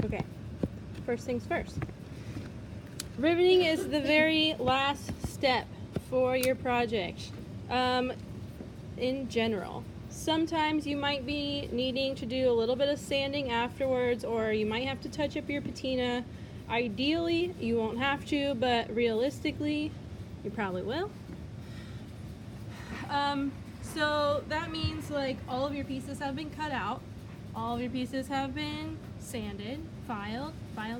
Okay, first things first. Riveting is the very last step for your project in general. Sometimes you might be needing to do a little bit of sanding afterwards, or you might have to touch up your patina. Ideally, you won't have to, but realistically, you probably will. So that means like all of your pieces have been cut out, all of your pieces have been sanded, filed,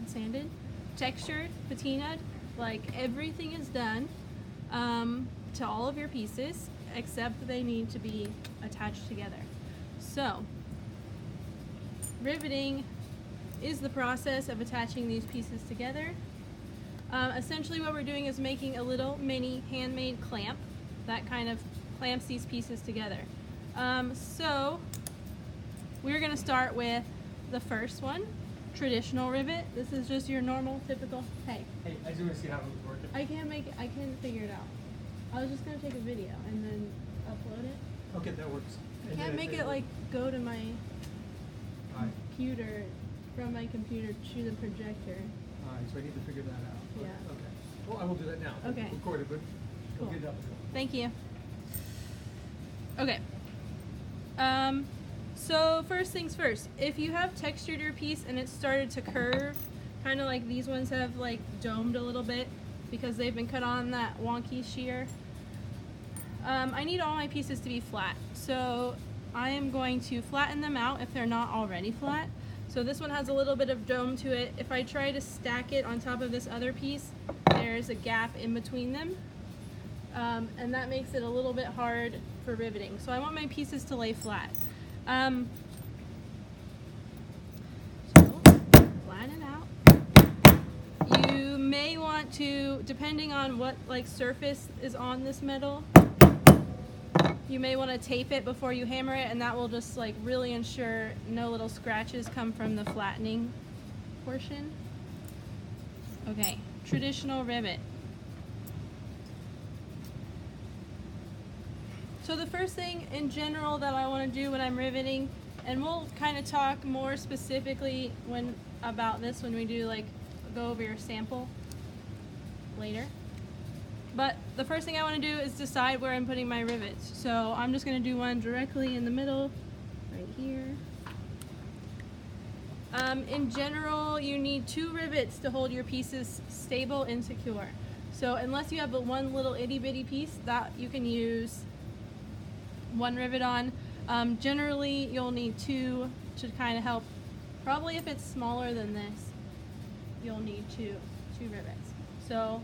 sanded, textured, patinaed, like everything is done to all of your pieces except they need to be attached together. So riveting is the process of attaching these pieces together. Essentially what we're doing is making a little mini handmade clamp that kind of clamps these pieces together. So we're going to start with the first one, traditional rivet. This is just your normal, typical, hey. Hey, I just want to see how it was working. I can't figure it out. I was just going to take a video and then upload it. Okay, that works. I can't make it like go to my computer, from my computer to the projector. Alright, so I need to figure that out. Yeah. Okay. Well, I will do that now. Okay. Record it, but Cool. we'll get it up. Thank you. Okay. So first things first, if you have textured your piece and it started to curve, kind of like these ones have like domed a little bit because they've been cut on that wonky shear, I need all my pieces to be flat. So I am going to flatten them out if they're not already flat. So this one has a little bit of dome to it. If I try to stack it on top of this other piece, there's a gap in between them. And that makes it a little bit hard for riveting. So I want my pieces to lay flat. So flatten it out. You may want to, depending on what like surface is on this metal, you may want to tape it before you hammer it, and that will just like really ensure no little scratches come from the flattening portion. Okay, traditional rivet. So the first thing in general that I want to do when I'm riveting, and we'll kind of talk more specifically about this when we do like go over your sample later. But the first thing I want to do is decide where I'm putting my rivets. So I'm just going to do one directly in the middle, right here. In general, you need 2 rivets to hold your pieces stable and secure. So unless you have a one little itty bitty piece, that you can use 1 rivet on. Generally, you'll need 2 to kind of help. Probably if it's smaller than this, you'll need two rivets. So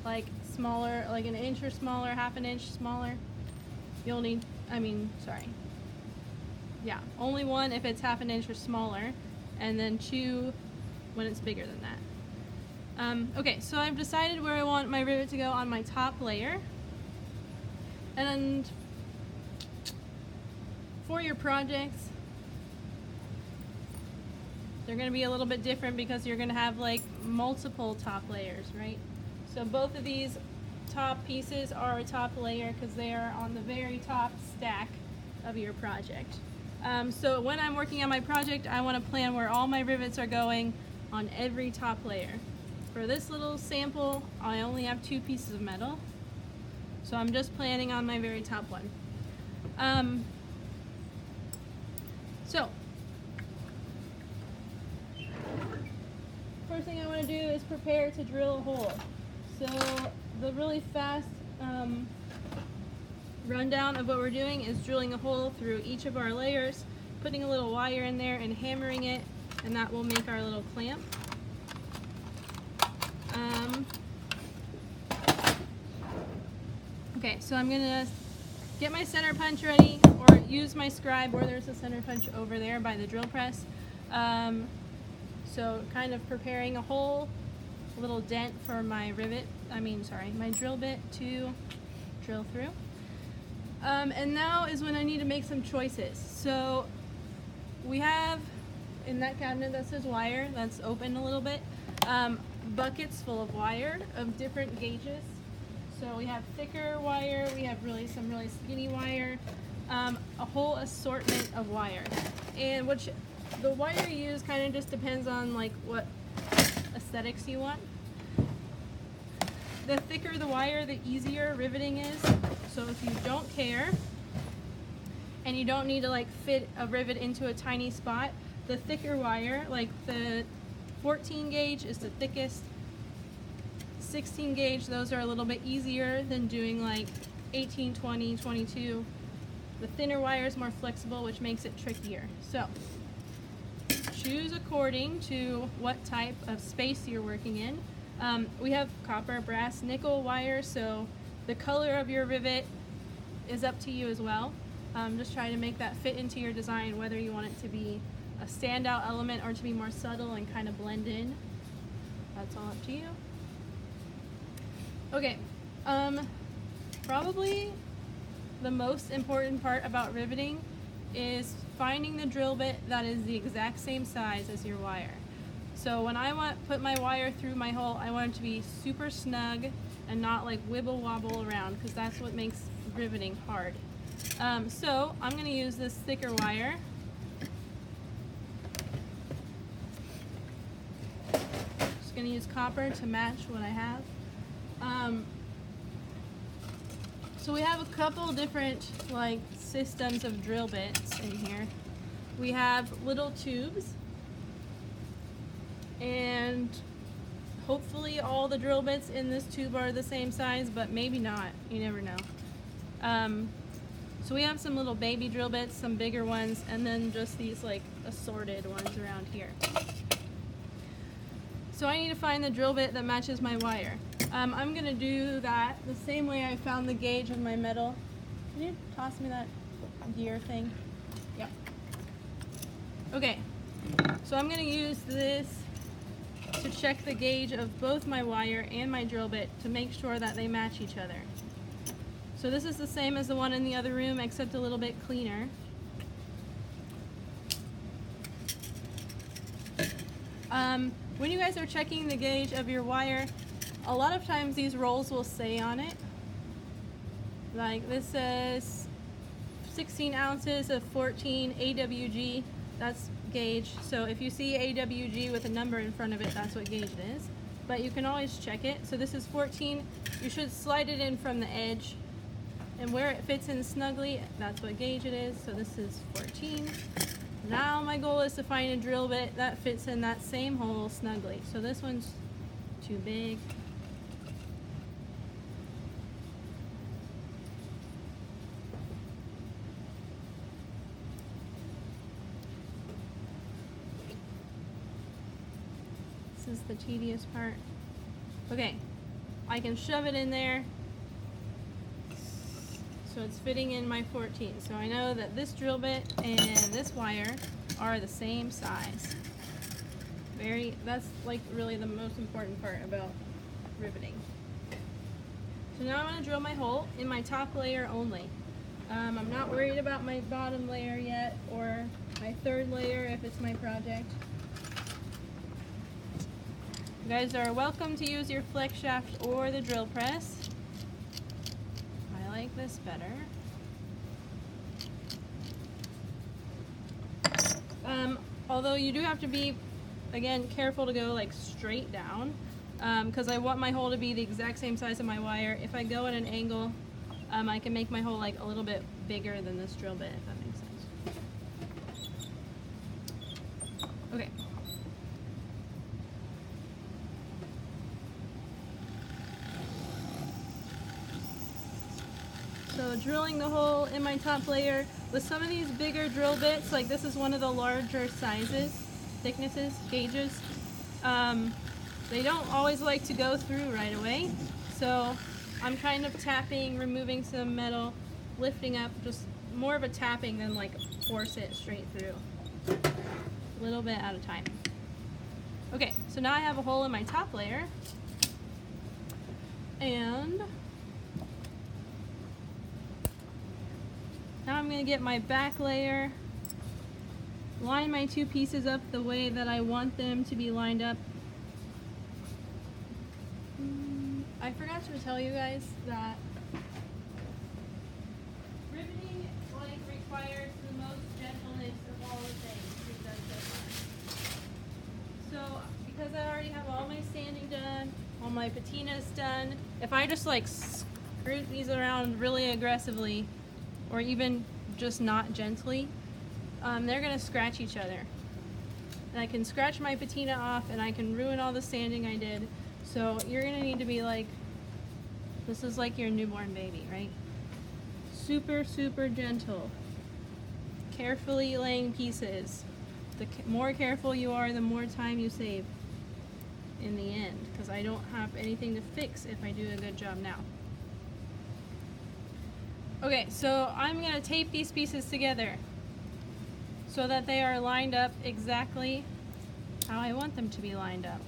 like smaller, like an inch or smaller, half an inch smaller, you'll need, only 1 if it's half an inch or smaller, and then 2 when it's bigger than that. Okay, so I've decided where I want my rivet to go on my top layer. And for your projects, they're going to be a little bit different because you're going to have like multiple top layers, right? So both of these top pieces are a top layer because they are on the very top stack of your project. So when I'm working on my project, I want to plan where all my rivets are going on every top layer. For this little sample, I only have 2 pieces of metal, so I'm just planning on my very top one. So first thing I want to do is prepare to drill a hole. So the really fast rundown of what we're doing is drilling a hole through each of our layers, putting a little wire in there and hammering it, and that will make our little clamp. Okay, so I'm gonna get my center punch ready, or use my scribe, or there's a center punch over there by the drill press. So kind of preparing a hole, a little dent for my my drill bit to drill through. And now is when I need to make some choices. So we have, in that cabinet that says wire, that's open a little bit, buckets full of wire of different gauges. So we have thicker wire, we have some really skinny wire, a whole assortment of wire. And the wire you use kind of just depends on like what aesthetics you want. The thicker the wire, the easier riveting is. So if you don't care and you don't need to like fit a rivet into a tiny spot, the thicker wire, like the 14 gauge is the thickest. 16 gauge, those are a little bit easier than doing like 18, 20, 22. The thinner wire is more flexible, which makes it trickier. So choose according to what type of space you're working in. We have copper, brass, nickel wire, so the color of your rivet is up to you as well. Just try to make that fit into your design, whether you want it to be a standout element or to be more subtle and kind of blend in. That's all up to you. Okay, probably the most important part about riveting is finding the drill bit that is the exact same size as your wire. So when I put my wire through my hole, I want it to be super snug and not like wibble wobble around, because that's what makes riveting hard. So I'm going to use this thicker wire. Just going to use copper to match what I have. So we have a couple different like systems of drill bits in here. We have little tubes, and hopefully all the drill bits in this tube are the same size, but maybe not, you never know. So we have some little baby drill bits, some bigger ones, and then just these like assorted ones around here. So I need to find the drill bit that matches my wire. I'm gonna do that the same way I found the gauge of my metal. Can you toss me that gear thing? Yep. Okay, so I'm gonna use this to check the gauge of both my wire and my drill bit to make sure that they match each other. So this is the same as the one in the other room, except a little bit cleaner. When you guys are checking the gauge of your wire, a lot of times these rolls will say on it, like this says 16 ounces of 14 AWG, that's gauge. So if you see AWG with a number in front of it, that's what gauge it is. But you can always check it. So this is 14, you should slide it in from the edge, and where it fits in snugly, that's what gauge it is. So this is 14. Now my goal is to find a drill bit that fits in that same hole snugly. So this one's too big. This is the tedious part. Okay, I can shove it in there. So it's fitting in my 14. So I know that this drill bit and this wire are the same size. That's like really the most important part about riveting. So now I'm going to drill my hole in my top layer only. I'm not worried about my bottom layer yet, or my third layer if it's my project. You guys are welcome to use your flex shaft or the drill press. I like this better. Although you do have to be, again, careful to go like straight down, because I want my hole to be the exact same size of my wire. If I go at an angle, I can make my hole like a little bit bigger than this drill bit, if that makes sense. Okay. So drilling the hole in my top layer with some of these bigger drill bits, like this is one of the larger sizes, thicknesses, gauges. They don't always like to go through right away. So I'm kind of tapping, removing some metal, lifting up, just more of a tapping than like force it straight through. A little bit at a time. Okay, so now I have a hole in my top layer. And now I'm going to get my back layer, line my two pieces up the way that I want them to be lined up. I forgot to tell you guys that riveting requires the most gentleness of all the things, because because I already have all my sanding done, all my patinas done, if I just like screw these around really aggressively, or even just not gently, they're gonna scratch each other. And I can scratch my patina off and I can ruin all the sanding I did. So you're gonna need to be like, this is like your newborn baby, right? Super, super gentle. Carefully laying pieces. The more careful you are, the more time you save in the end, because I don't have anything to fix if I do a good job now. Okay, so I'm gonna tape these pieces together so that they are lined up exactly how I want them to be lined up.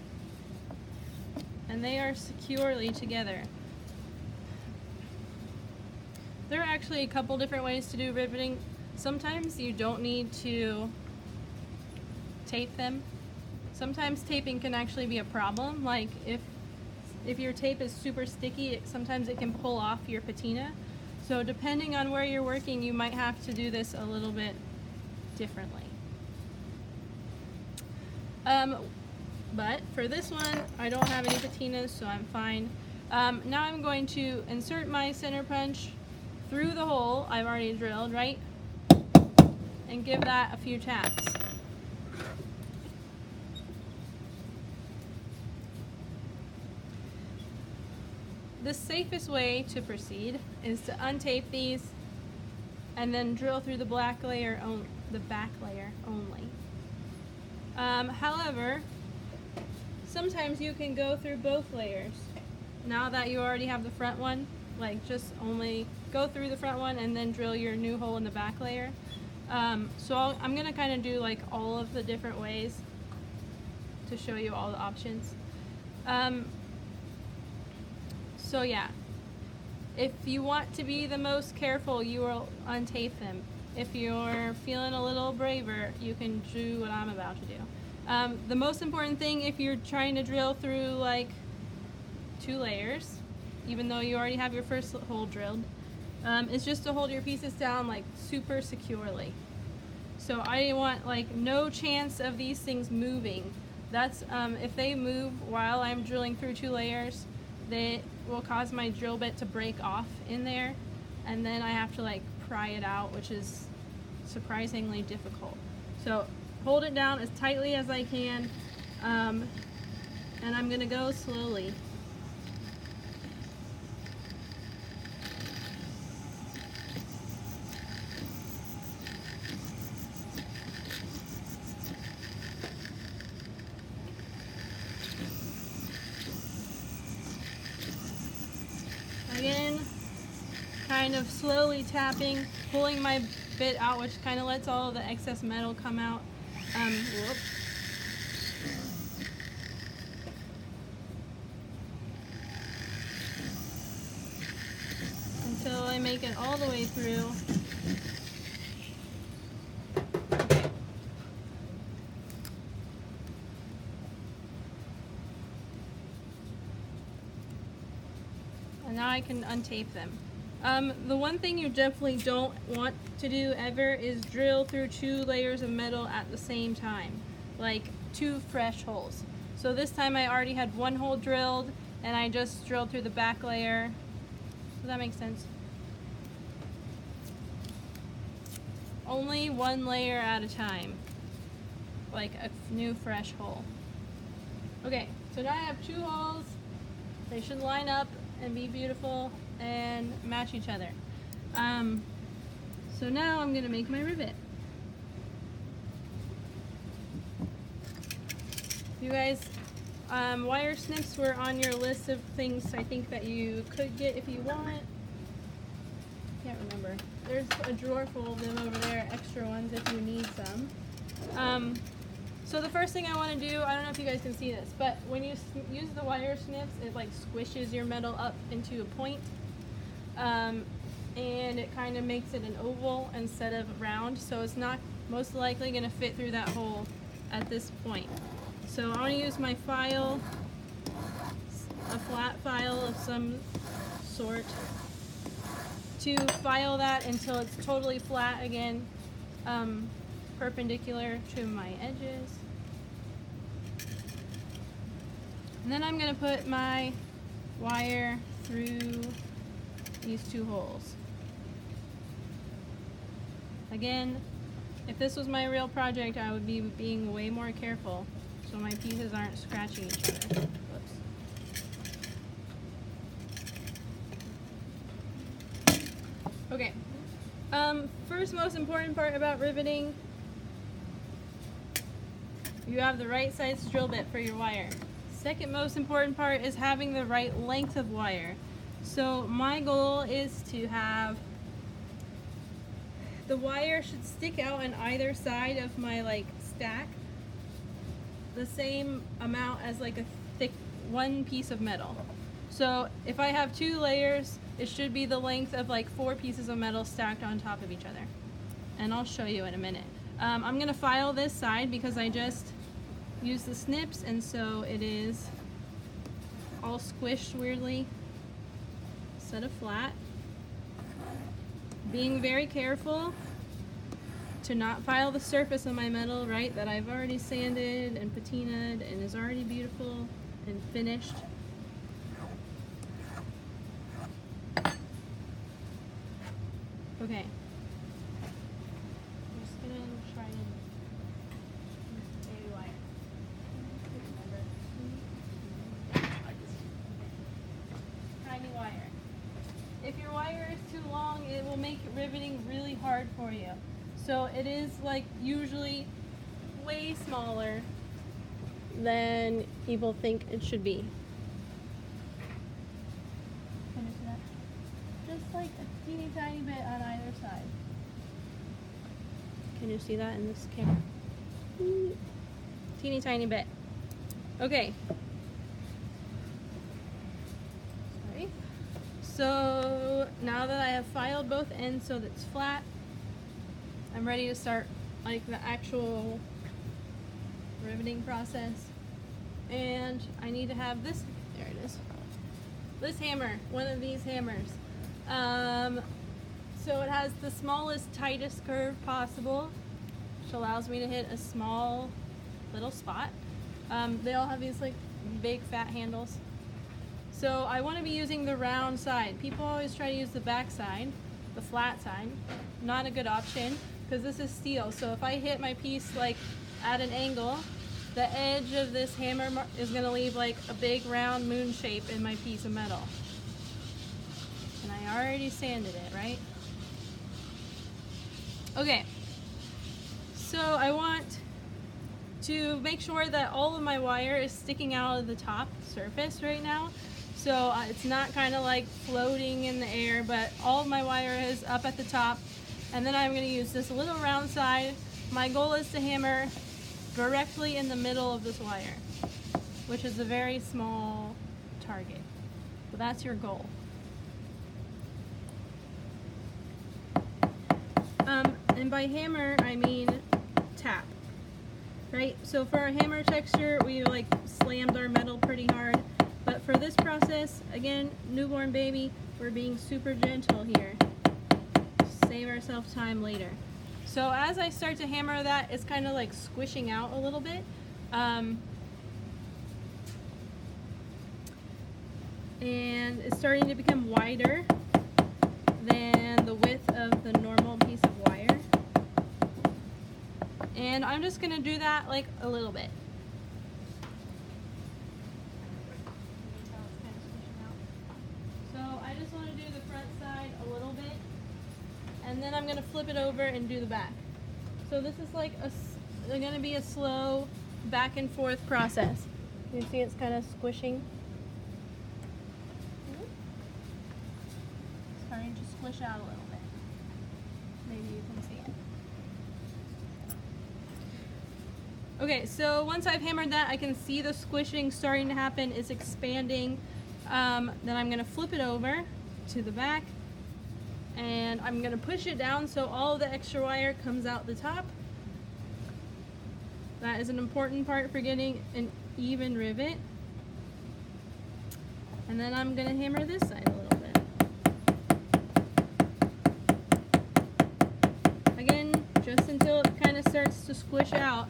And they are securely together. There are actually a couple different ways to do riveting. Sometimes you don't need to tape them. Sometimes taping can actually be a problem. Like if your tape is super sticky, sometimes it can pull off your patina. So depending on where you're working, you might have to do this a little bit differently. But for this one, I don't have any patinas, so I'm fine. Now I'm going to insert my center punch through the hole I've already drilled, right? And give that a few taps. The safest way to proceed is to untape these and then drill through the back layer only. However, sometimes you can go through both layers. Now that you already have the front one, like just only go through the front one and then drill your new hole in the back layer. So I'm gonna kind of do like all of the different ways to show you all the options. So yeah, if you want to be the most careful, you will untape them. If you're feeling a little braver, you can do what I'm about to do. The most important thing, if you're trying to drill through like 2 layers, even though you already have your first hole drilled, is just to hold your pieces down like super securely. So I want like no chance of these things moving. That's if they move while I'm drilling through 2 layers, they will cause my drill bit to break off in there, and then I have to like pry it out, which is surprisingly difficult. So hold it down as tightly as I can, and I'm gonna go slowly. Again, kind of slowly tapping, pulling my bit out, which kind of lets all of the excess metal come out. Until I make it all the way through. And now I can untape them. The one thing you definitely don't want to do ever is drill through 2 layers of metal at the same time, like 2 fresh holes. So this time I already had 1 hole drilled and I just drilled through the back layer. Does that make sense? Only 1 layer at a time, like a new fresh hole. Okay, so now I have 2 holes. They should line up and be beautiful and match each other. So now I'm gonna make my rivet. You guys, wire snips were on your list of things I think that you could get if you want. Can't remember. There's a drawer full of them over there, extra ones if you need some. So the first thing I want to do, I don't know if you guys can see this, but when you use the wire snips, it like squishes your metal up into a point, and it kind of makes it an oval instead of round, so it's not most likely going to fit through that hole at this point. So I want to use my file, a flat file of some sort, to file that until it's totally flat again, perpendicular to my edges. And then I'm going to put my wire through these two holes. Again, if this was my real project, I would be being way more careful so my pieces aren't scratching each other. Whoops. Okay. First most important part about riveting, you have the right size drill bit for your wire. Second most important part is having the right length of wire. So my goal is to have the wire should stick out on either side of my like stack the same amount as like a thick one piece of metal. So if I have 2 layers, it should be the length of like 4 pieces of metal stacked on top of each other. And I'll show you in a minute. I'm gonna file this side because I just used the snips and so it is all squished weirdly instead of flat. Being very careful to not file the surface of my metal, right, that I've already sanded and patinaed and is already beautiful and finished. Okay. I'm just gonna try to use the baby wire. Tiny wire. If your wire is too long, it will make riveting really hard for you. So it is like usually way smaller than people think it should be. Can you see that? Just like a teeny tiny bit on either side. Can you see that in this camera? Teeny tiny bit. Okay. Sorry. So now that I have filed both ends so that it's flat, I'm ready to start like the actual riveting process. And I need to have this, there it is, this hammer, one of these hammers. So it has the smallest, tightest curve possible, which allows me to hit a small little spot. They all have these like big fat handles. So I want to be using the round side. People always try to use the back side, the flat side. Not a good option because this is steel. So if I hit my piece like at an angle, the edge of this hammer is going to leave like a big round moon shape in my piece of metal. And I already sanded it, right? Okay. So I want to make sure that all of my wire is sticking out of the top surface right now. So it's not kind of like floating in the air, but all of my wire is up at the top. And then I'm going to use this little round side. My goal is to hammer directly in the middle of this wire, which is a very small target. But that's your goal. And by hammer, I mean tap, right? So for our hammer texture, we like slammed our metal pretty hard. But for this process, again, newborn baby, we're being super gentle here. Save ourselves time later. So as I start to hammer that, it's kind of like squishing out a little bit. And it's starting to become wider than the width of the normal piece of wire. And I'm just going to do that like a little bit. So I just want to do the front side a little bit. And then I'm going to flip it over and do the back. So this is like going to be a slow back and forth process. You see it's kind of squishing. Starting to squish out a little bit. Maybe you can see it. Okay, so once I've hammered that, I can see the squishing starting to happen. It's expanding. Then I'm going to flip it over to the back. And I'm going to push it down so all of the extra wire comes out the top. That is an important part for getting an even rivet. And then I'm going to hammer this side a little bit. Again, just until it kind of starts to squish out.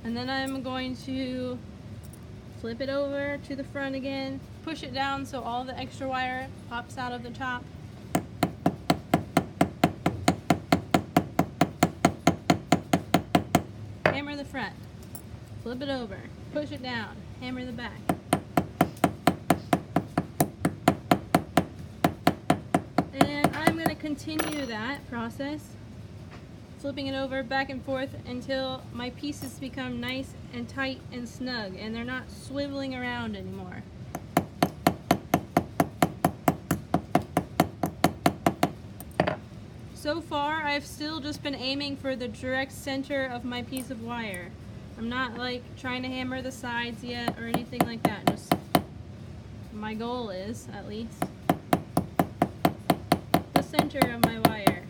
And then I'm going to flip it over to the front again, push it down so all the extra wire pops out of the top. Hammer the front, flip it over, push it down, hammer the back. And I'm going to continue that process, flipping it over back and forth until my pieces become nice and tight and snug and they're not swiveling around anymore. So far, I've still just been aiming for the direct center of my piece of wire. I'm not like trying to hammer the sides yet or anything like that. Just my goal is, at least, the center of my wire.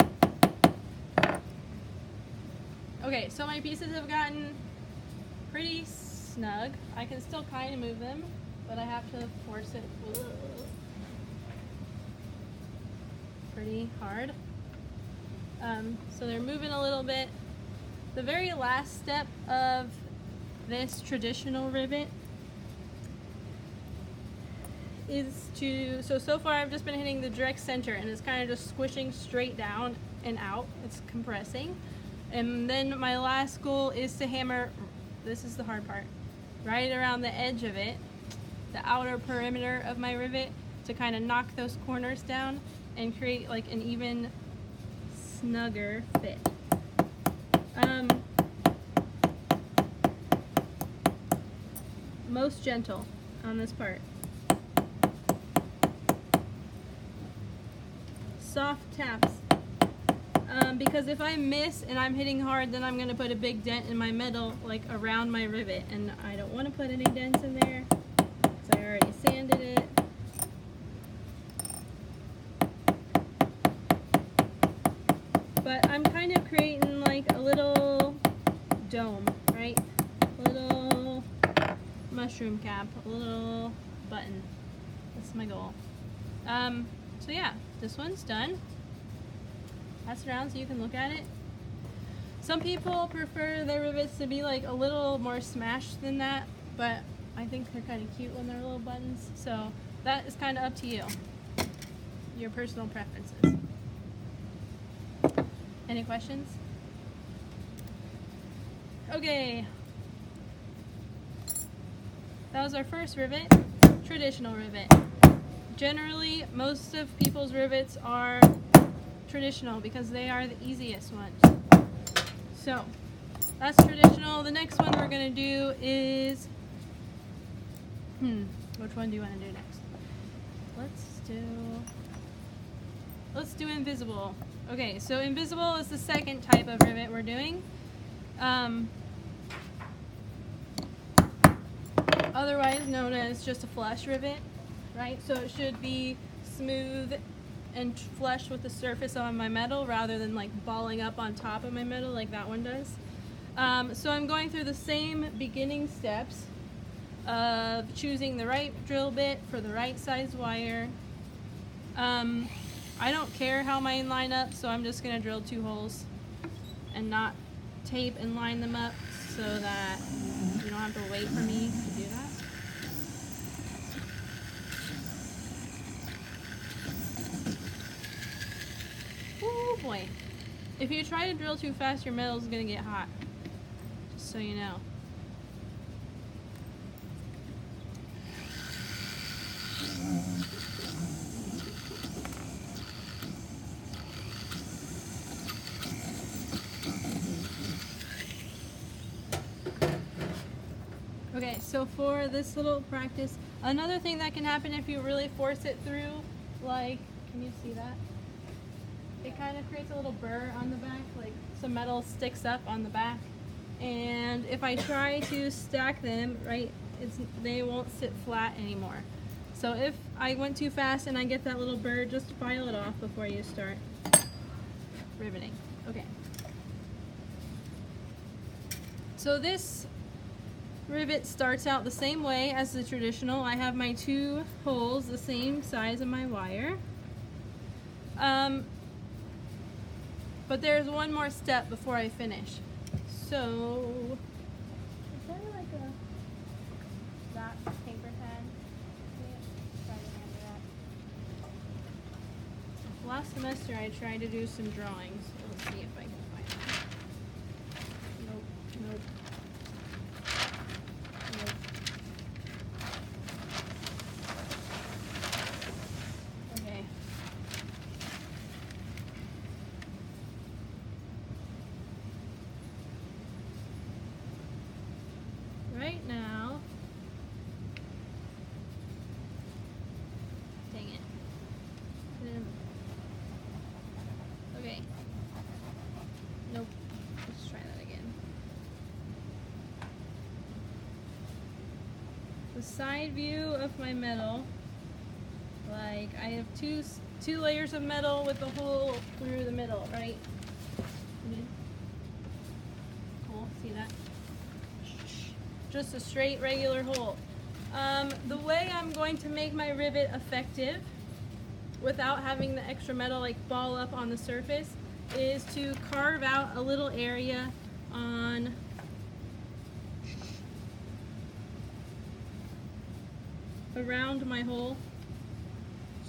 Okay, so my pieces have gotten pretty snug. I can still kind of move them, but I have to force it pretty hard. So they're moving a little bit. The very last step of this traditional rivet is so far I've just been hitting the direct center and it's kind of just squishing straight down and out. It's compressing. And then my last goal is to hammer, this is the hard part, right around the edge of it, the outer perimeter of my rivet, to kind of knock those corners down and create like an even snugger fit. Most gentle on this part. Soft taps. Because if I miss and I'm hitting hard, then I'm going to put a big dent in my metal, like around my rivet, and I don't want to put any dents in there because I already sanded it. But I'm kind of creating like a little dome, right? A little mushroom cap, a little button. That's my goal. So yeah, this one's done. Pass it around so you can look at it. Some people prefer their rivets to be like a little more smashed than that, but I think they're kind of cute when they're little buttons. So that is kind of up to you, your personal preferences. Any questions? Okay. That was our first rivet, traditional rivet. Generally, most of people's rivets are traditional because they are the easiest ones. So, that's traditional. The next one we're going to do is, which one do you want to do next? Let's do invisible. Okay, so invisible is the second type of rivet we're doing. Otherwise known as just a flush rivet, right? So it should be smooth and flush with the surface on my metal rather than like balling up on top of my metal like that one does. So I'm going through the same beginning steps of choosing the right drill bit for the right size wire. I don't care how mine line up, so I'm just going to drill 2 holes and not tape and line them up so that you don't have to wait for me to do that. Oh boy. If you try to drill too fast, your metal's going to get hot. Just so you know. Okay, so for this little practice, another thing that can happen if you really force it through, like, can you see that? It kind of creates a little burr on the back, like some metal sticks up on the back. And if I try to stack them, right, they won't sit flat anymore. So if I went too fast and I get that little burr, just file it off before you start riveting. Okay. So this rivet starts out the same way as the traditional. I have my 2 holes the same size of my wire. But there's one more step before I finish. So, is there like that? last semester I tried to do some drawings. Let's see if I can find them. Nope, nope. Nope. Okay. Right now, dang it. Okay. Nope. Let's try that again. The side view of my metal, like I have two layers of metal with a hole through the middle, right? Cool. See that? Just a straight regular hole. The way I'm going to make my rivet effective without having the extra metal like ball up on the surface is to carve out a little area on around my hole.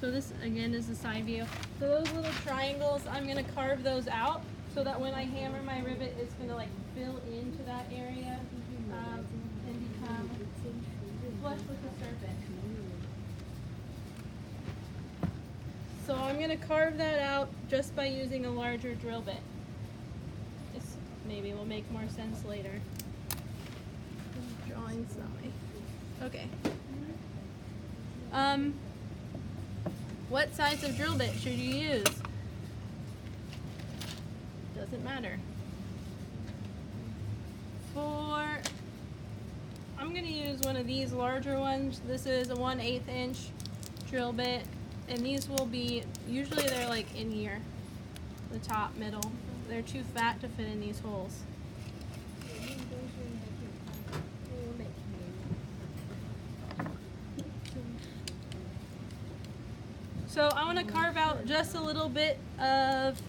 So this again is the side view. So those little triangles, I'm gonna carve those out so that when I hammer my rivet, it's gonna like fill into that area and become flush with the surface. So I'm going to carve that out just by using a larger drill bit. This maybe will make more sense later. Drawing some. Okay. What size of drill bit should you use? Doesn't matter. I'm going to use one of these larger ones. This is a 1/8 inch drill bit, and these will be, usually they're like in here, the top, middle. They're too fat to fit in these holes. So I want to carve out just a little bit of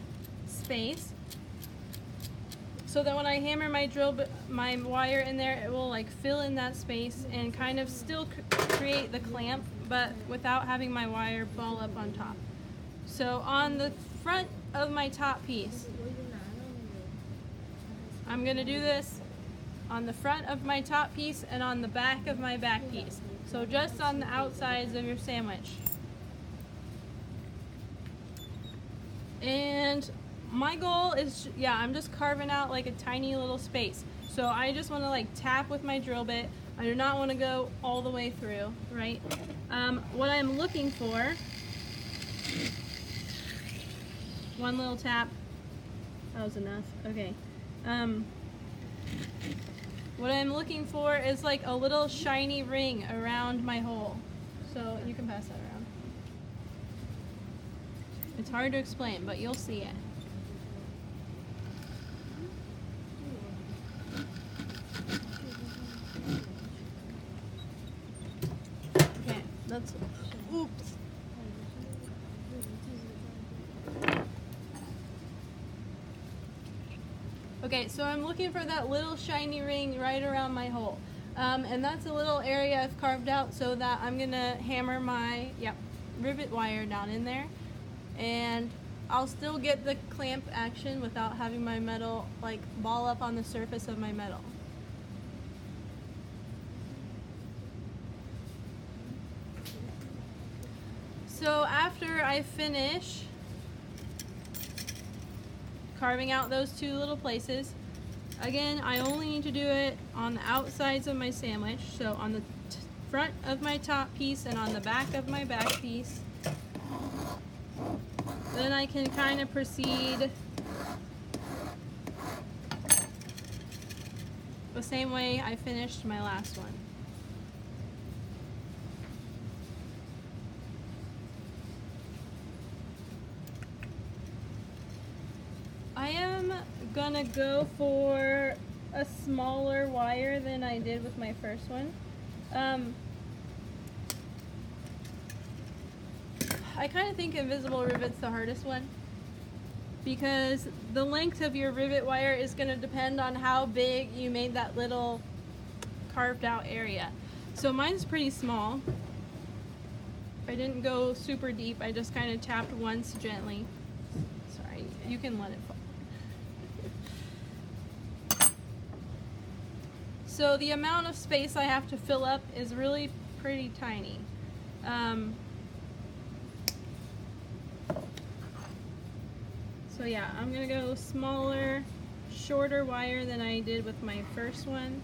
space so that when I hammer my wire in there, it will like fill in that space and kind of still create the clamp, but without having my wire ball up on top. So on the front of my top piece, I'm going to do this on the front of my top piece and on the back of my back piece. So just on the outsides of your sandwich. And my goal is, I'm just carving out like a tiny little space. So I just want to like tap with my drill bit. I do not want to go all the way through, right? What I'm looking for, one little tap, that was enough, okay. What I'm looking for is like a little shiny ring around my hole. So you can pass that around. It's hard to explain, but you'll see it. Okay, that's, oops. Okay, so I'm looking for that little shiny ring right around my hole. And that's a little area I've carved out so that I'm gonna hammer my, rivet wire down in there. And I'll still get the clamp action without having my metal like ball up on the surface of my metal. So after I finish carving out those two little places, again, I only need to do it on the outsides of my sandwich, so on the front of my top piece and on the back of my back piece. Then I can kind of proceed the same way I finished my last one. I am gonna go for a smaller wire than I did with my first one. I kind of think invisible rivet's the hardest one because the length of your rivet wire is going to depend on how big you made that little carved out area. So mine's pretty small. I didn't go super deep, I just kind of tapped once gently. Sorry, you can let it fall. So the amount of space I have to fill up is really pretty tiny. So yeah, I'm gonna go smaller, shorter wire than I did with my first one.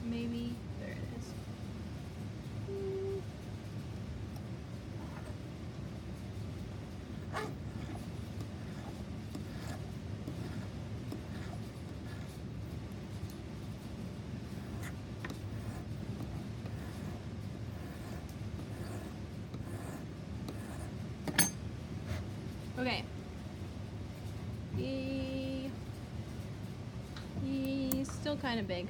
Maybe, there it is. Okay. He's still kind of big.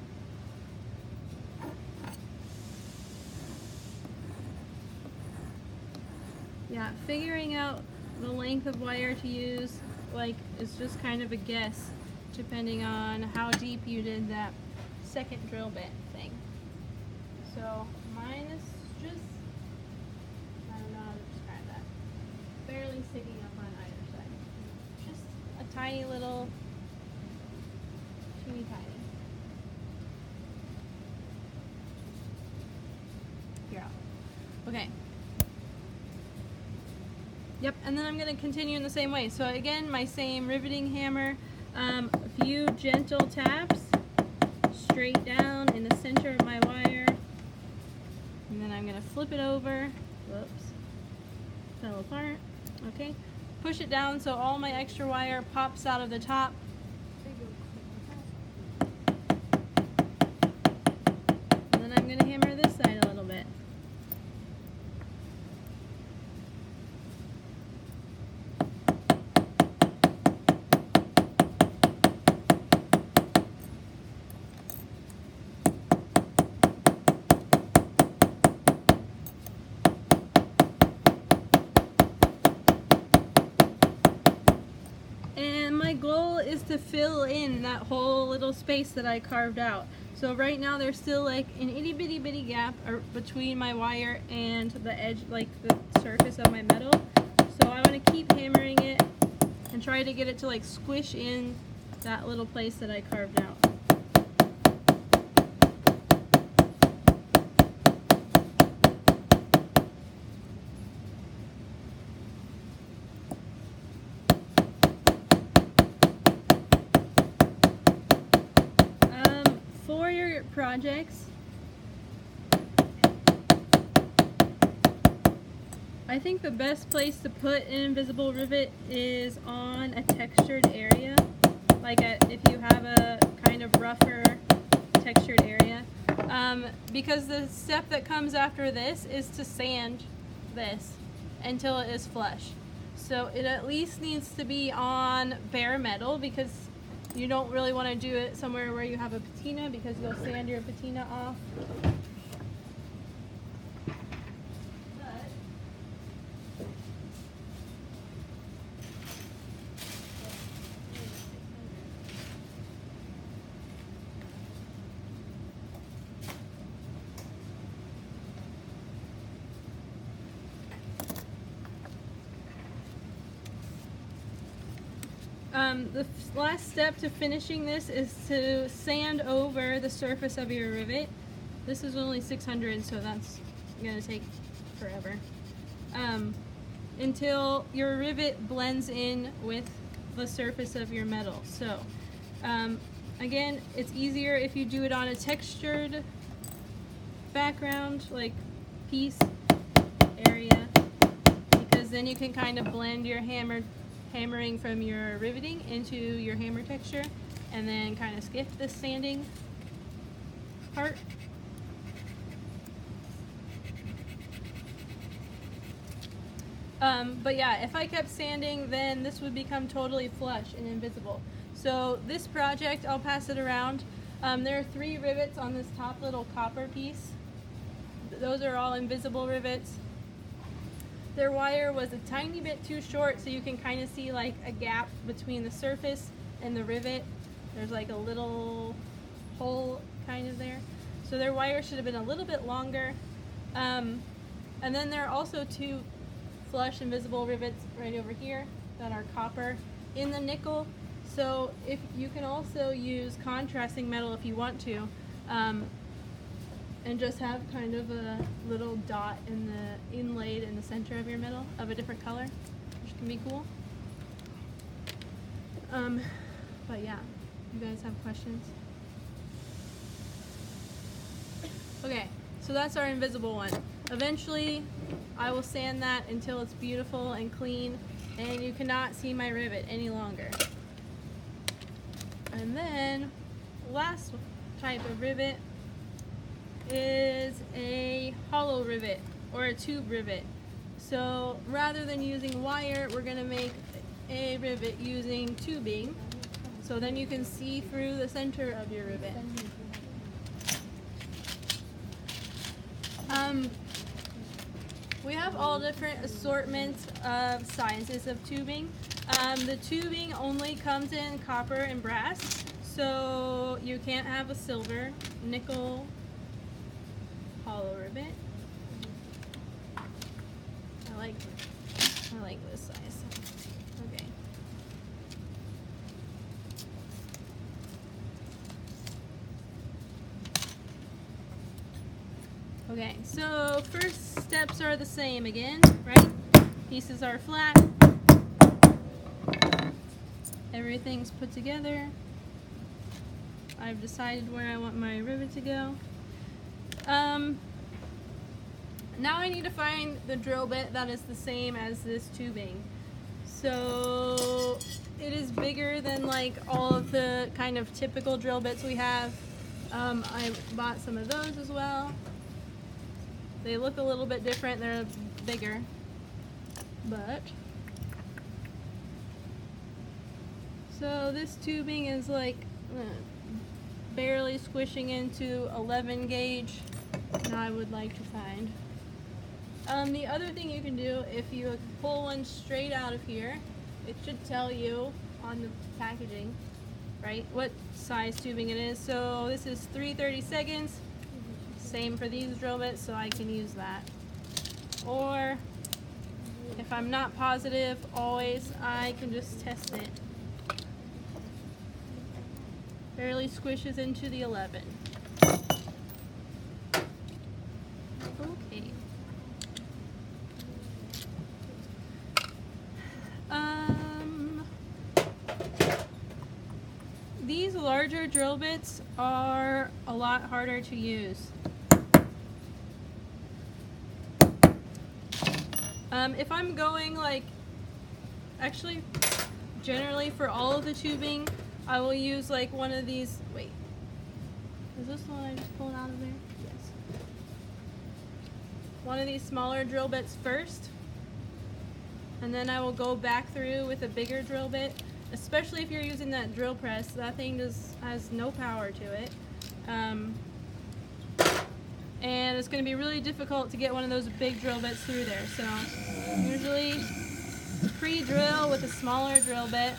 Yeah, figuring out the length of wire to use, like, is just kind of a guess, depending on how deep you did that second drill bit thing. So mine is just, I don't know how to describe that, barely sticking up on either side. Just a tiny little, teeny tiny. Here, okay. Yep, and then I'm going to continue in the same way. So again, my same riveting hammer, a few gentle taps straight down in the center of my wire, and then I'm going to flip it over. Whoops, fell apart. Okay, push it down so all my extra wire pops out of the top. And then I'm going to hammer this side a little bit. Goal is to fill in that whole little space that I carved out. So right now there's still like an itty bitty gap between my wire and the edge, like the surface of my metal. So I want to keep hammering it and try to get it to like squish in that little place that I carved out. Projects, I think the best place to put an invisible rivet is on a textured area, like if you have a kind of rougher textured area, because the step that comes after this is to sand this until it is flush. So it at least needs to be on bare metal, because you don't really want to do it somewhere where you have a patina, because you'll sand your patina off. The last step to finishing this is to sand over the surface of your rivet. This is only 600, so that's going to take forever. Until your rivet blends in with the surface of your metal. So, again, it's easier if you do it on a textured background, like piece area, because then you can kind of blend your hammering from your riveting into your hammer texture, and then kind of skip the sanding part. But yeah, if I kept sanding, then this would become totally flush and invisible. So this project, I'll pass it around. There are 3 rivets on this top little copper piece. those are all invisible rivets. Their wire was a tiny bit too short, so you can kind of see like a gap between the surface and the rivet. There's like a little hole kind of there. So their wire should have been a little bit longer. And then there are also two flush invisible rivets right over here that are copper in the nickel. So if you can also use contrasting metal if you want to, and just have kind of a little dot in the inlaid in the center of your middle of a different color, which can be cool. But yeah, you guys have questions? Okay, so that's our invisible one. Eventually, I will sand that until it's beautiful and clean, and you cannot see my rivet any longer. And then, last type of rivet is a hollow rivet or a tube rivet. So rather than using wire, we're going to make a rivet using tubing, so then you can see through the center of your rivet. We have all different assortments of sizes of tubing. The tubing only comes in copper and brass, so you can't have a silver, nickel, hollow rivet. I like this size. Okay. Okay, so first steps are the same again, right? Pieces are flat. Everything's put together. I've decided where I want my rivet to go. Now I need to find the drill bit that is the same as this tubing. So it is bigger than like all of the kind of typical drill bits we have. I bought some of those as well. They look a little bit different, they're bigger, but so this tubing is like barely squishing into 11 gauge, and I would like to find. The other thing you can do, if you pull one straight out of here, it should tell you on the packaging, right, what size tubing it is. So this is 3/32. Same for these drill bits, so I can use that. Or if I'm not positive, always, I can just test it. Barely squishes into the 11. Okay. These larger drill bits are a lot harder to use. If I'm going like, actually, generally for all of the tubing, I will use like one of these, wait, is this the one I just pulled out of there? Yes. One of these smaller drill bits first, and then I will go back through with a bigger drill bit, especially if you're using that drill press. That thing has no power to it. And it's going to be really difficult to get one of those big drill bits through there. So usually pre-drill with a smaller drill bit.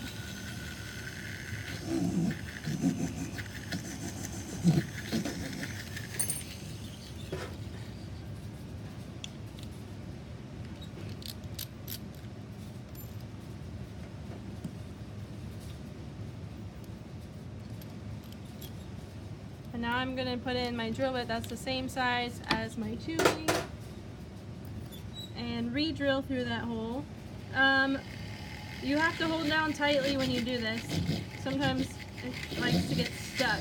And now I'm going to put in my drill bit that's the same size as my tubing and re-drill through that hole. You have to hold down tightly when you do this. Sometimes it likes to get stuck.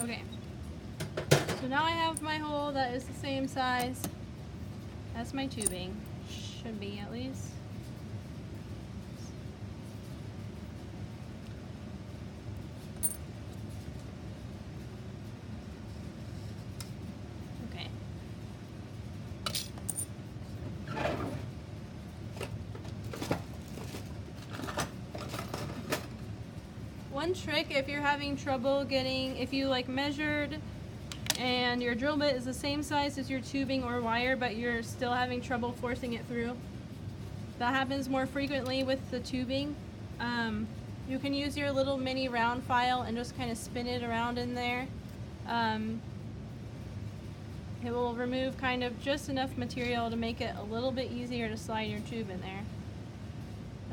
Okay, so now I have my hole that is the same size as my tubing. Should be at least. Okay. One trick if you're having trouble getting, if you like measured and your drill bit is the same size as your tubing or wire, but you're still having trouble forcing it through. That happens more frequently with the tubing. You can use your little mini round file and just kind of spin it around in there. It will remove kind of just enough material to make it a little bit easier to slide your tube in there.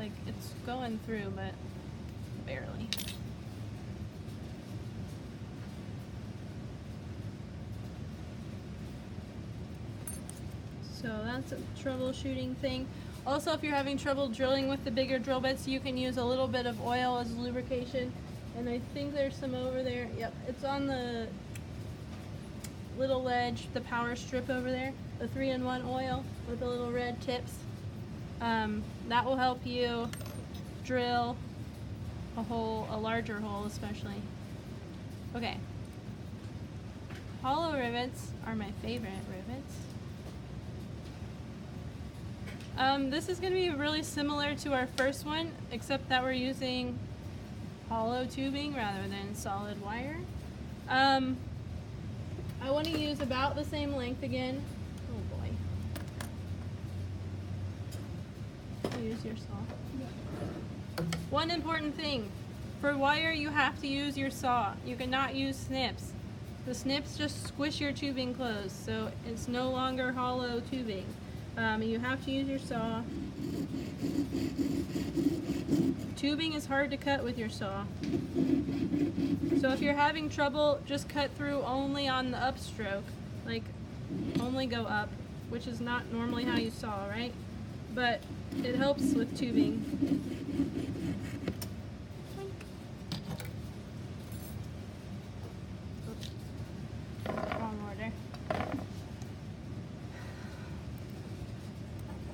Like it's going through, but barely. So that's a troubleshooting thing. Also, if you're having trouble drilling with the bigger drill bits, you can use a little bit of oil as lubrication. And I think there's some over there. Yep, it's on the little ledge, the power strip over there, the 3-in-1 oil with the little red tips. That will help you drill a larger hole especially. Okay. Hollow rivets are my favorite rivets. This is going to be really similar to our first one, except that we're using hollow tubing rather than solid wire. I want to use about the same length again. Oh boy. Use your saw. One important thing. For wire, you have to use your saw. You cannot use snips. The snips just squish your tubing closed, so it's no longer hollow tubing. You have to use your saw. Tubing is hard to cut with your saw. So if you're having trouble, just cut through only on the upstroke. Like, only go up, which is not normally how you saw, right? But it helps with tubing. Wrong order.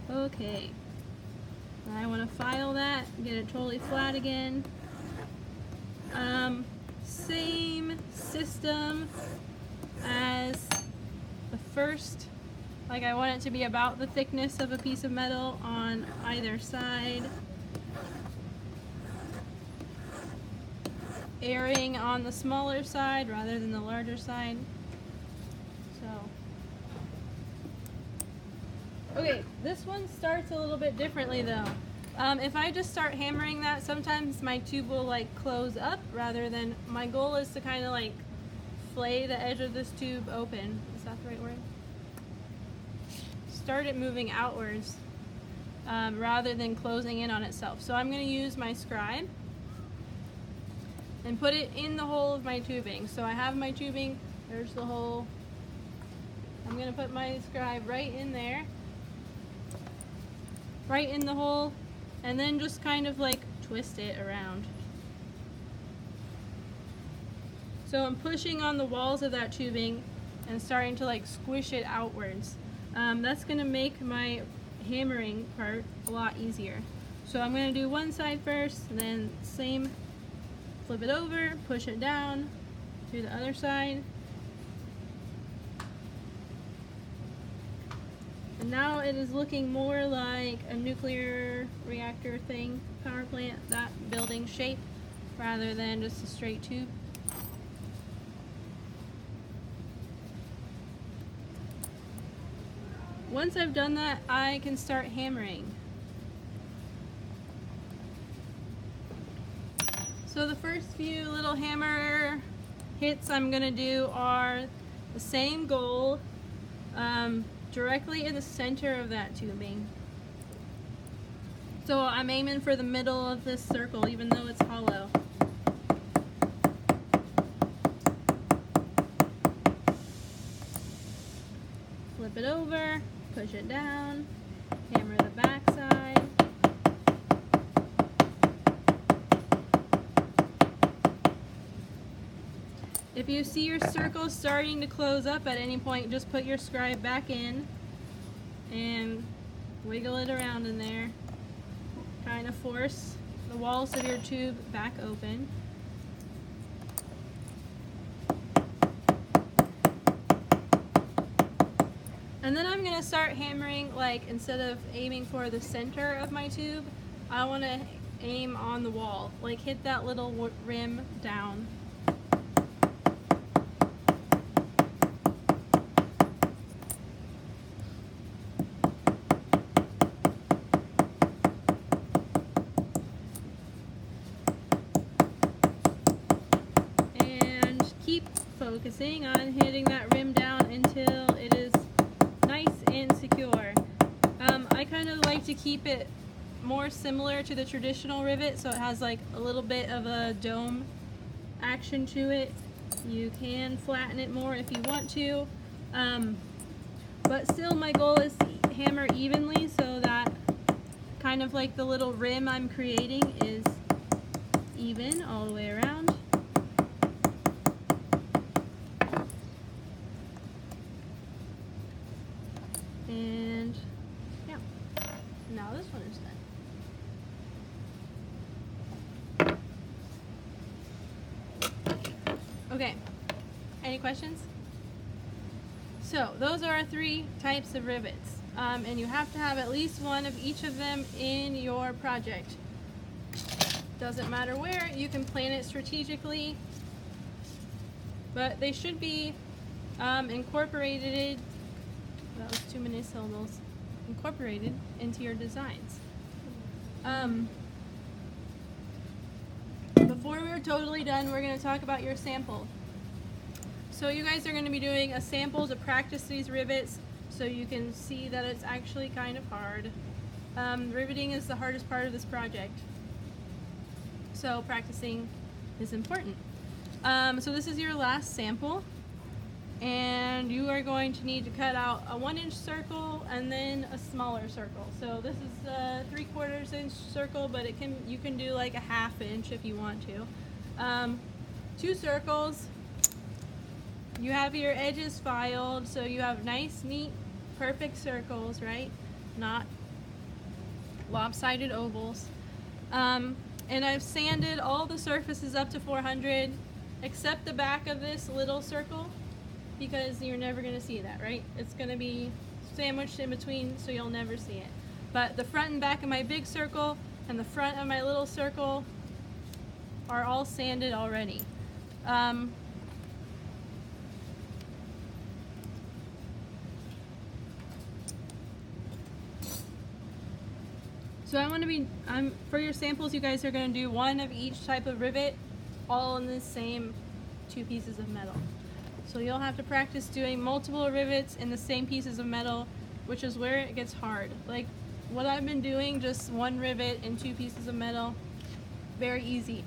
Okay. I want to file that, get it totally flat again. Same system as the first. Like I want it to be about the thickness of a piece of metal on either side. Airing on the smaller side rather than the larger side. Okay, this one starts a little bit differently though. If I just start hammering that, sometimes my tube will like close up rather than, my goal is to kind of like flay the edge of this tube open. Is that the right word? Start it moving outwards rather than closing in on itself. So I'm going to use my scribe and put it in the hole of my tubing. So I have my tubing, there's the hole. I'm going to put my scribe right in there. Right in the hole, and then just kind of like twist it around. So I'm pushing on the walls of that tubing and starting to like squish it outwards. That's going to make my hammering part a lot easier. So I'm going to do one side first, and then same, flip it over, push it down to the other side. And now it is looking more like a nuclear reactor thing, power plant, that building shape, rather than just a straight tube. Once I've done that, I can start hammering. So the first few little hammer hits I'm gonna do are the same goal, directly in the center of that tubing. So I'm aiming for the middle of this circle, even though it's hollow. Flip it over, push it down, hammer the back side. If you see your circle starting to close up at any point, just put your scribe back in and wiggle it around in there. Kind of force the walls of your tube back open. And then I'm going to start hammering, like instead of aiming for the center of my tube, I want to aim on the wall. Like hit that little rim down. And keep focusing on hitting that rim down until it is nice and secure. I kind of like to keep it more similar to the traditional rivet, so it has like a little bit of a dome action to it. You can flatten it more if you want to, but still my goal is to hammer evenly so that kind of like the little rim I'm creating is even all the way around. And yeah, now this one is done. Okay, any questions? So those are our 3 types of rivets, and you have to have at least one of each of them in your project. Doesn't matter where, you can plan it strategically, but they should be incorporated. That was too many syllables. Incorporated into your designs. Before we're totally done, we're going to talk about your sample. So you guys are going to be doing a sample to practice these rivets so you can see that it's actually kind of hard. Riveting is the hardest part of this project, so practicing is important. So this is your last sample, and you are going to need to cut out a 1-inch circle and then a smaller circle. So this is a 3/4 inch circle, but you can do like a 1/2 inch if you want to. 2 circles. You have your edges filed, so you have nice, neat, perfect circles, right? Not lopsided ovals. And I've sanded all the surfaces up to 400, except the back of this little circle, because you're never going to see that, right? It's going to be sandwiched in between, so you'll never see it. But the front and back of my big circle and the front of my little circle are all sanded already. So for your samples, you guys are going to do 1 of each type of rivet, all in the same 2 pieces of metal. So you'll have to practice doing multiple rivets in the same pieces of metal, which is where it gets hard. Like what I've been doing, just 1 rivet and 2 pieces of metal, very easy.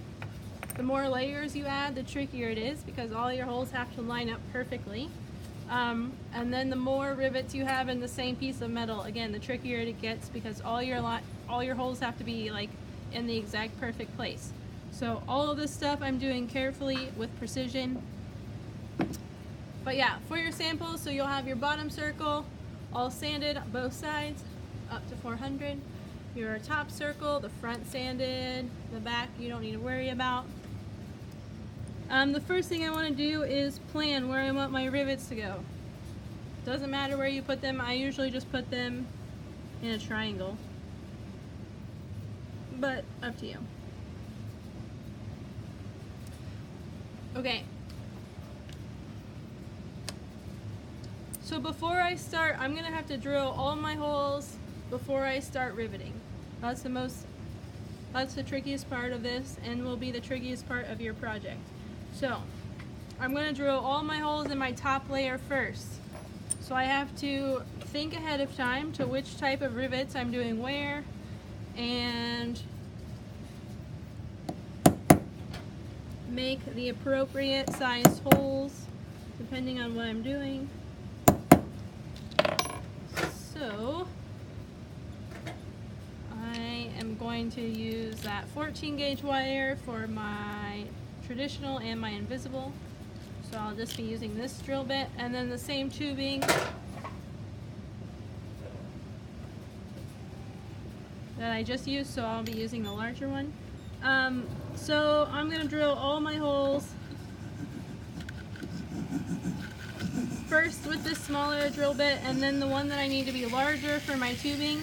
The more layers you add, the trickier it is, because all your holes have to line up perfectly. And then the more rivets you have in the same piece of metal, again, the trickier it gets, because all your holes have to be like in the exact perfect place. So all of this stuff I'm doing carefully with precision. But yeah, for your samples, so you'll have your bottom circle all sanded on both sides up to 400. Your top circle, the front sanded, the back you don't need to worry about. The first thing I want to do is plan where I want my rivets to go. Doesn't matter where you put them, I usually just put them in a triangle, but up to you. Okay. So before I start, I'm going to have to drill all my holes before I start riveting. That's the trickiest part of this, and will be the trickiest part of your project. So I'm going to drill all my holes in my top layer first. So I have to think ahead of time to which type of rivets I'm doing where, and make the appropriate sized holes depending on what I'm doing. So I am going to use that 14 gauge wire for my traditional and my invisible. So I'll just be using this drill bit, and then the same tubing that I just used, so I'll be using the larger one. So I'm going to drill all my holes first with this smaller drill bit, and then the one that I need to be larger for my tubing.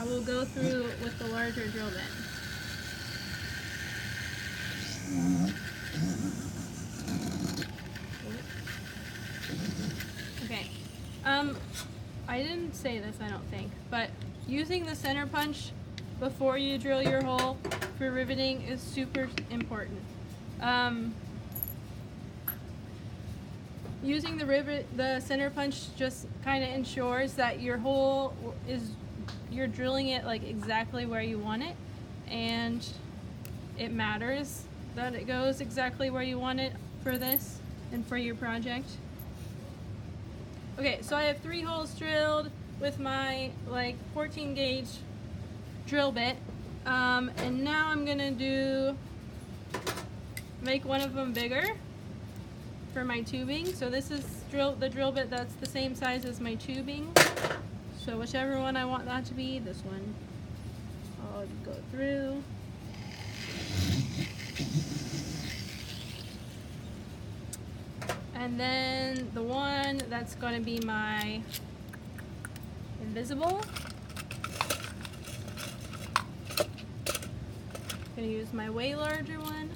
I will go through with the larger drill bit. Okay. I didn't say this, I don't think, but using the center punch before you drill your hole for riveting is super important. Using the center punch just kind of ensures that your hole you're drilling it like exactly where you want it, and it matters that it goes exactly where you want it for this and for your project. Okay, so I have 3 holes drilled with my like 14 gauge drill bit, and now I'm gonna make one of them bigger for my tubing. So this is the drill bit that's the same size as my tubing. So whichever one I want that to be, this one. I'll go through. And then the one that's going to be my invisible. I'm going to use my way larger one.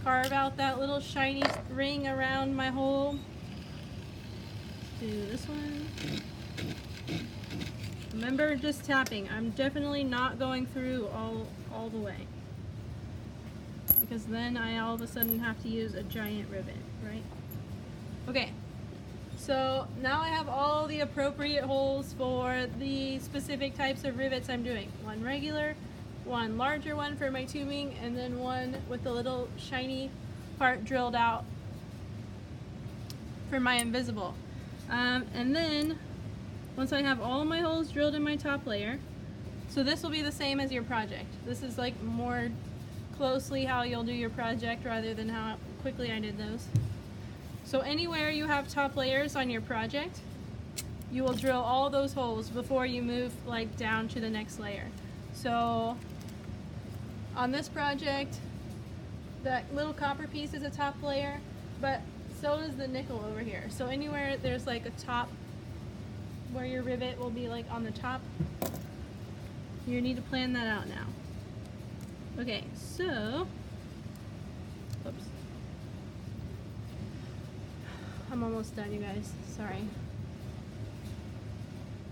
Carve out that little shiny ring around my hole. Do this one. Remember, just tapping. I'm definitely not going through all the way, because then I all of a sudden have to use a giant rivet, right? Okay, so now I have all the appropriate holes for the specific types of rivets I'm doing. One regular, one larger one for my tubing, and then one with the little shiny part drilled out for my invisible. And then once I have all my holes drilled in my top layer, so this will be the same as your project. This is like more closely how you'll do your project rather than how quickly I did those. So anywhere you have top layers on your project, you will drill all those holes before you move like down to the next layer. So on this project, that little copper piece is a top layer, but so is the nickel over here. So anywhere there's like a top where your rivet will be like on the top, you need to plan that out now. Okay, so, oops. I'm almost done, you guys. Sorry.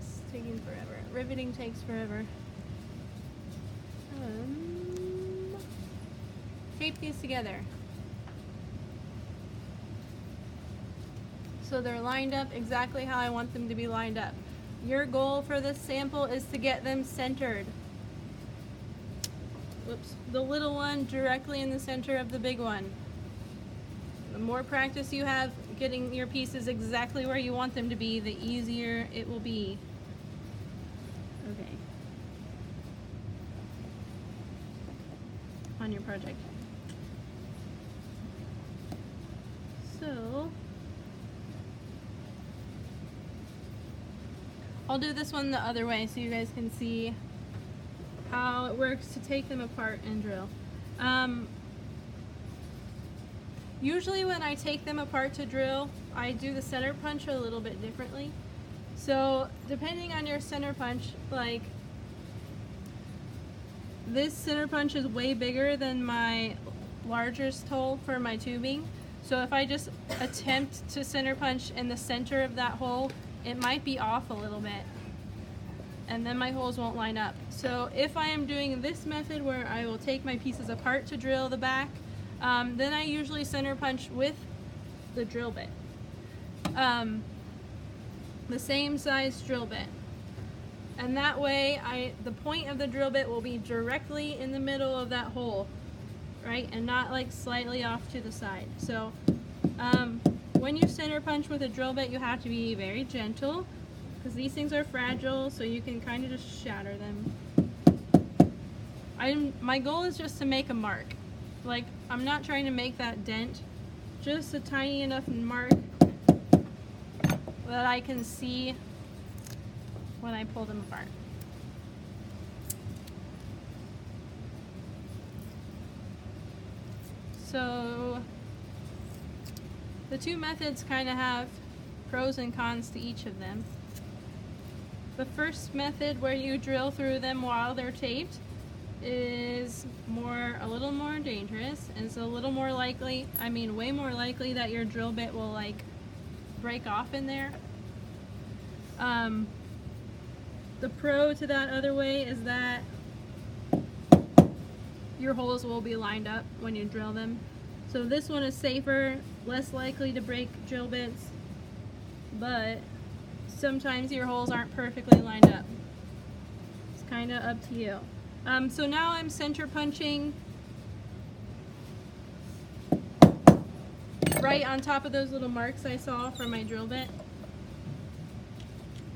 It's taking forever. Riveting takes forever. Tape these together. So they're lined up exactly how I want them to be lined up. Your goal for this sample is to get them centered. Whoops, the little one directly in the center of the big one. The more practice you have getting your pieces exactly where you want them to be, the easier it will be. Okay. On your project. So, I'll do this one the other way so you guys can see how it works to take them apart and drill. Usually when I take them apart to drill, I do the center punch a little bit differently. So depending on your center punch, like this center punch is way bigger than my largest hole for my tubing. So if I just attempt to center punch in the center of that hole, it might be off a little bit, and then my holes won't line up. So if I am doing this method where I will take my pieces apart to drill the back, then I usually center punch with the drill bit. The same size drill bit. And that way, the point of the drill bit will be directly in the middle of that hole, right? And not like slightly off to the side. So when you center punch with a drill bit, you have to be very gentle, because these things are fragile, so you can kind of just shatter them. My goal is just to make a mark. Like, I'm not trying to make that dent, just a tiny enough mark that I can see when I pull them apart. So the two methods kind of have pros and cons to each of them. The first method, where you drill through them while they're taped, is a little more dangerous, and it's a little more likely, way more likely, that your drill bit will like break off in there. The pro to that other way is that your holes will be lined up when you drill them. So this one is safer, less likely to break drill bits, but sometimes your holes aren't perfectly lined up. It's kind of up to you. So now I'm center punching right on top of those little marks I saw from my drill bit.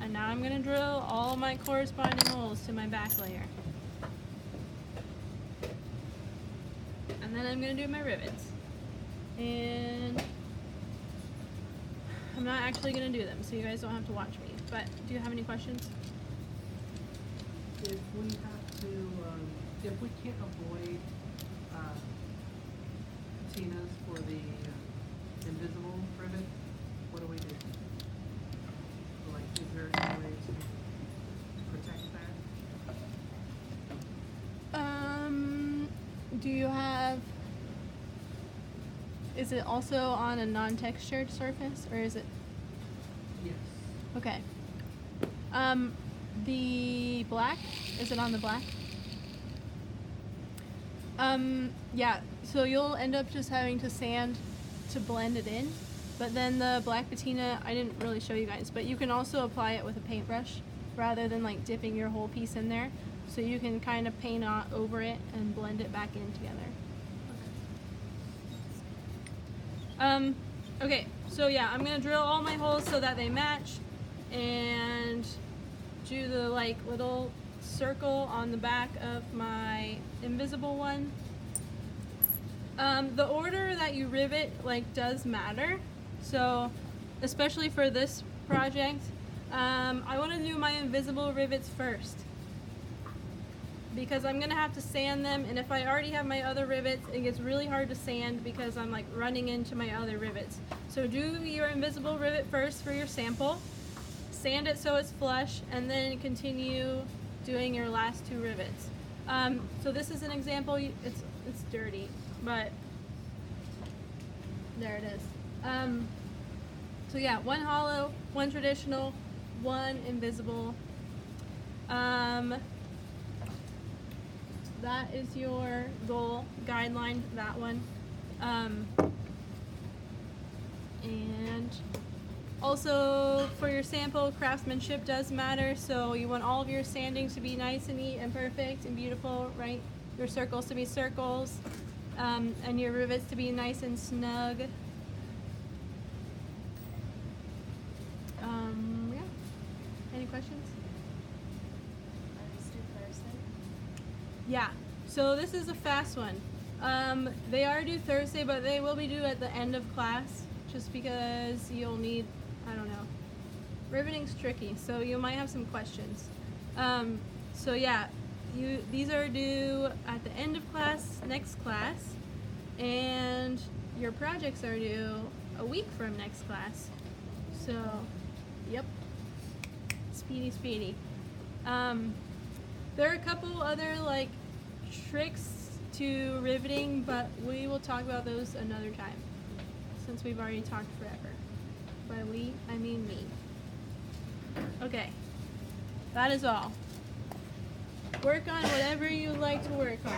And now I'm going to drill all my corresponding holes to my back layer. And then I'm going to do my rivets. And I'm not actually going to do them, so you guys don't have to watch me. But do you have any questions? If we have to, if we can't avoid patinas for the invisible rivet, what do we do? Like, is there any way to protect that? Do you have... Is it also on a non-textured surface, or is it... Yes. Okay. The black, is it on the black? Yeah, so you'll end up just having to sand to blend it in, but then the black patina, I didn't really show you guys, but you can also apply it with a paintbrush rather than like dipping your whole piece in there, so you can kind of paint over it and blend it back in together. Okay, so yeah, I'm gonna drill all my holes so that they match, and do the like little circle on the back of my invisible one. The order that you rivet does matter, so especially for this project, I want to do my invisible rivets first, because I'm gonna have to sand them, and if I already have my other rivets, it gets really hard to sand because I'm like running into my other rivets. So do your invisible rivet first for your sample, sand it so it's flush, and then continue doing your last two rivets. So this is an example. It's dirty, but there it is. So yeah, one hollow, one traditional, one invisible. That is your goal guideline, that one. And also for your sample, craftsmanship does matter, so you want all of your sanding to be nice and neat and perfect and beautiful, right? Your circles to be circles, and your rivets to be nice and snug. Yeah. Any questions? Yeah, so this is a fast one. They are due Thursday, but they will be due at the end of class, just because you'll need, I don't know. Riveting's tricky, so you might have some questions. So yeah, these are due at the end of class, next class, and your projects are due a week from next class. So, yep, speedy. There are a couple other tricks to riveting, but we will talk about those another time, since we've already talked forever. By we, I mean me. Okay, that is all. Work on whatever you like to work on.